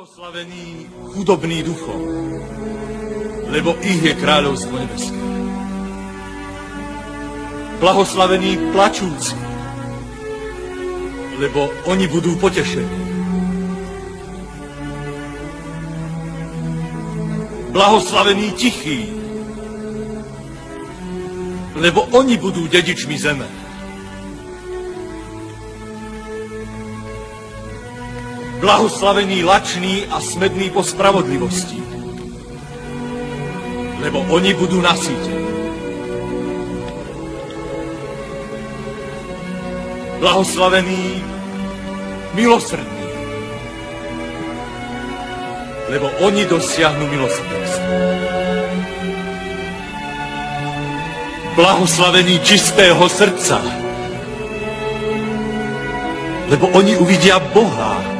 Blahoslavení chudobní duchom, lebo ich je kráľovstvo nebeské. Blahoslavení plačúci, lebo oni budú potešení. Blahoslavení tichí, lebo oni budú dedičmi zeme. Blahoslavení lační a smední po spravodlivosti, lebo oni budú nasýtení. Blahoslavení milosrdní, lebo oni dosiahnu milosrdenstvo. Blahoslavení čistého srdca, lebo oni uvidia Boha.